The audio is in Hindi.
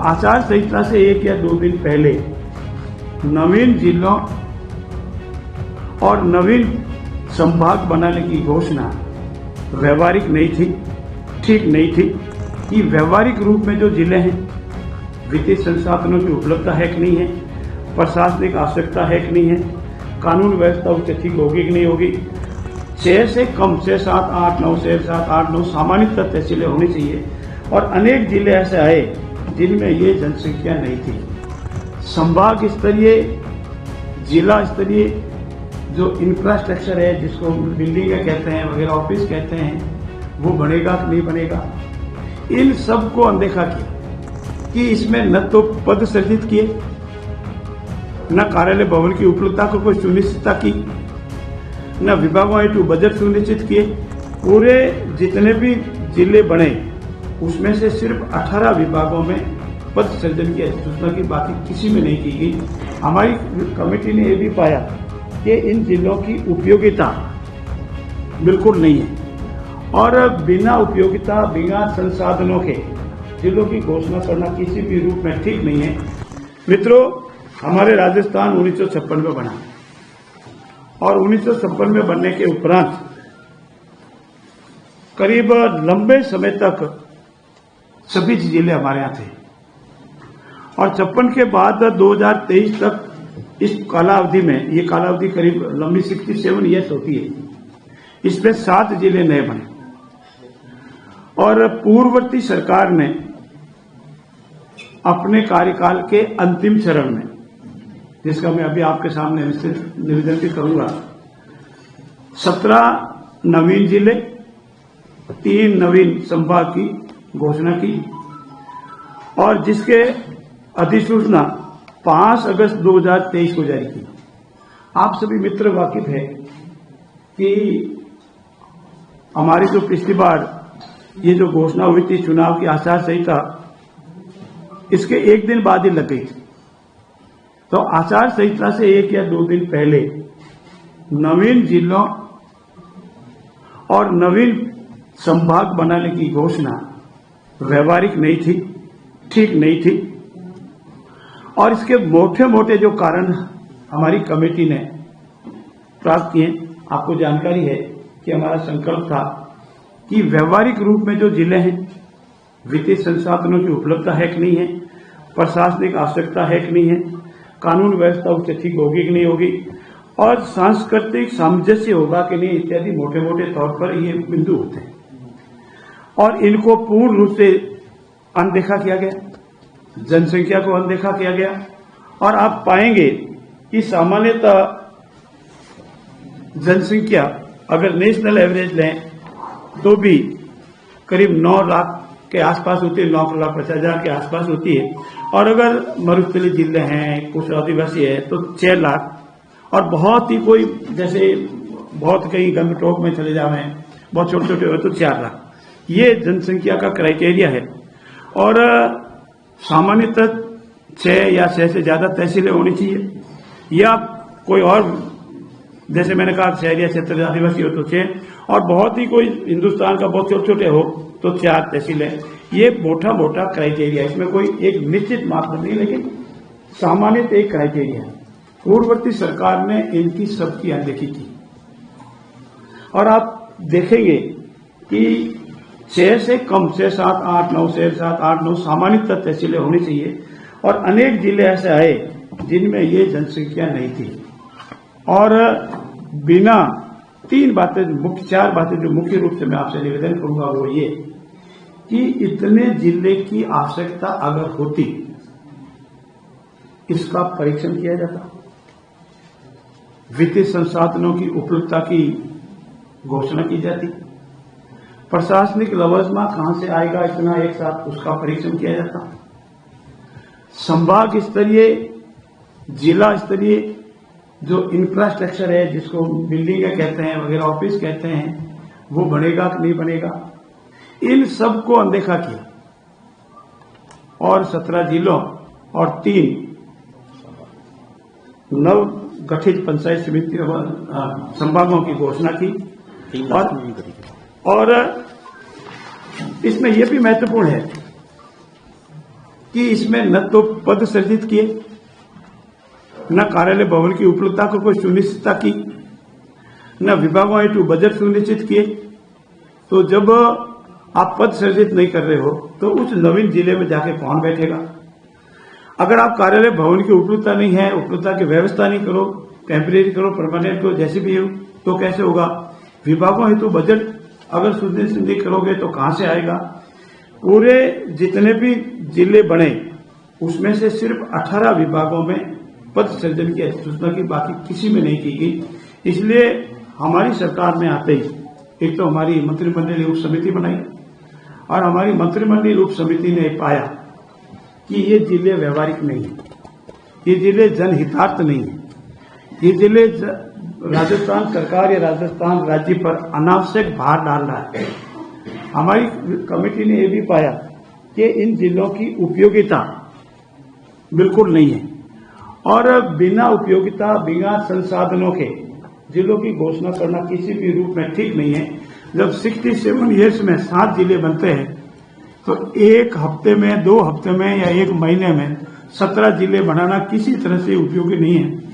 आचार संहिता से 1 या 2 दिन पहले नवीन जिलों और नवीन संभाग बनाने की घोषणा व्यवहारिक नहीं थी, ठीक नहीं थी कि व्यवहारिक रूप में जो जिले हैं वित्तीय संसाधनों की उपलब्धता है कि नहीं है, प्रशासनिक आवश्यकता है कि नहीं है, कानून व्यवस्था उससे ठीक होगी कि नहीं होगी। 6 से कम 6, 7, 8, 9, 6, 7, 8, 9 सामान्यतः तहसीलें होनी चाहिए और अनेक जिले ऐसे आए जिनमें ये जनसंख्या नहीं थी। संभाग स्तरीय, जिला स्तरीय जो इंफ्रास्ट्रक्चर है, जिसको बिल्डिंगें कहते हैं वगैरह, ऑफिस कहते हैं, वो बनेगा कि नहीं बनेगा, इन सब को अनदेखा किया कि इसमें न तो पद सृजित किए, न कार्यालय भवन की उपलब्धता को कोई सुनिश्चितता की, न विभागों हेतु बजट सुनिश्चित किए। पूरे जितने भी जिले बने उसमें से सिर्फ 18 विभागों में पद सृजन की सूचना की बात किसी में नहीं की गई। हमारी कमेटी ने यह भी पाया कि इन जिलों की उपयोगिता बिल्कुल नहीं है और बिना उपयोगिता, बिना संसाधनों के जिलों की घोषणा करना किसी भी रूप में ठीक नहीं है। मित्रों, हमारे राजस्थान 1956 में बना और 1956 में बनने के उपरांत करीब लंबे समय तक सभी जिले हमारे यहाँ थे और 56 के बाद 2023 तक इस कालावधि में, ये कालावधि करीब लंबी 67 ईयर्स होती है, इसमें 7 जिले नए बने और पूर्ववर्ती सरकार ने अपने कार्यकाल के अंतिम चरण में, जिसका मैं अभी आपके सामने विस्तृत निवेदन भी करूंगा, 17 नवीन जिले, 3 नवीन संभाग की घोषणा की और जिसके अधिसूचना 5 अगस्त 2023 को जारी की। आप सभी मित्र वाकिफ है कि हमारी जो पिछली बार ये जो घोषणा हुई थी चुनाव की आचार संहिता, इसके 1 दिन बाद ही लग गई थी। तो आचार संहिता से 1 या 2 दिन पहले नवीन जिलों और नवीन संभाग बनाने की घोषणा व्यवहारिक नहीं थी, ठीक नहीं थी और इसके मोटे मोटे जो कारण हमारी कमेटी ने प्राप्त किए, आपको जानकारी है कि हमारा संकल्प था कि व्यवहारिक रूप में जो जिले हैं वित्तीय संसाधनों की उपलब्धता है कि नहीं है, प्रशासनिक आवश्यकता है कि नहीं है, कानून व्यवस्था उससे ठीक होगी कि नहीं होगी और सांस्कृतिक सामंजस्य होगा कि नहीं इत्यादि मोटे मोटे तौर पर ये बिंदु होते हैं और इनको पूर्ण रूप से अनदेखा किया गया, जनसंख्या को अनदेखा किया गया और आप पाएंगे कि सामान्यतः जनसंख्या अगर नेशनल एवरेज लें तो भी करीब 9 लाख के आसपास होती है, 9,50,000 के आसपास होती है और अगर मरुस्थलीय जिले हैं, कुछ आदिवासी है तो 6 लाख और बहुत ही कोई जैसे बहुत कहीं गंगटोक में चले जावे, बहुत छोटे छोटे हुए तो 4 लाख। ये जनसंख्या का क्राइटेरिया है और सामान्यतः 6 या 6 से ज्यादा तहसीलें होनी चाहिए या कोई और, जैसे मैंने कहा शहरी क्षेत्र आदिवासी हो तो 6 और बहुत ही कोई हिंदुस्तान का बहुत छोटे छोटे हो तो 4 तहसीलें। ये मोटा मोटा क्राइटेरिया, इसमें कोई एक निश्चित मात्रा नहीं, लेकिन सामान्यतः एक क्राइटेरिया है। पूर्ववर्ती सरकार ने इनकी सबकी अनदेखी की और आप देखेंगे कि 6 से कम 6, 7, 8, 9, 6, 7, 8, 9 सामान्यतः तहसीलें होनी चाहिए और अनेक जिले ऐसे आए जिनमें ये जनसंख्या नहीं थी और बिना 4 बातें जो मुख्य रूप से मैं आपसे निवेदन करूंगा वो ये कि इतने जिले की आवश्यकता अगर होती, इसका परीक्षण किया जाता, वित्तीय संसाधनों की उपलब्धता की घोषणा की जाती, प्रशासनिक लवजमा कहां से आएगा इतना एक साथ, उसका परीक्षण किया जाता, संभाग स्तरीय, जिला स्तरीय जो इंफ्रास्ट्रक्चर है, जिसको बिल्डिंगें कहते हैं वगैरह, ऑफिस कहते हैं, वो बनेगा कि नहीं बनेगा, इन सब को अनदेखा किया और 17 जिलों और 3 नव गठित पंचायत समिति संभागों की घोषणा की और इसमें यह भी महत्वपूर्ण है कि इसमें न तो पद सृजित किए, न कार्यालय भवन की उपलब्धता को कोई सुनिश्चितता की, न विभागों हेतु बजट सुनिश्चित किए। तो जब आप पद सृजित नहीं कर रहे हो तो उस नवीन जिले में जाके कौन बैठेगा? अगर आप कार्यालय भवन की उपलब्धता नहीं है, उपलब्धता की व्यवस्था नहीं करो, टेम्परेरी करो, परमानेंट करो, जैसे भी हो, तो कैसे होगा? विभागों हेतु बजट अगर सुनिश्चित नहीं करोगे तो कहां से आएगा? पूरे जितने भी जिले बने उसमें से सिर्फ 18 विभागों में पद सृजन की अधिसूचना की, बाकी किसी में नहीं की गई। इसलिए हमारी सरकार में आते ही एक तो हमारी मंत्रिमंडलीय उप समिति बनाई और हमारी मंत्रिमंडलीय उप समिति ने पाया कि ये जिले व्यवहारिक नहीं है, ये जिले जनहितार्थ नहीं है, ये जिले राजस्थान सरकार या राजस्थान राज्य पर अनावश्यक भार डाल रहा है। हमारी कमेटी ने यह भी पाया कि इन जिलों की उपयोगिता बिल्कुल नहीं है और बिना उपयोगिता, बिना संसाधनों के जिलों की घोषणा करना किसी भी रूप में ठीक नहीं है। जब 67 ईयर्स में 7 जिले बनते हैं तो एक हफ्ते में, 2 हफ्ते में या 1 महीने में 17 जिले बनाना किसी तरह से उपयोगी नहीं है।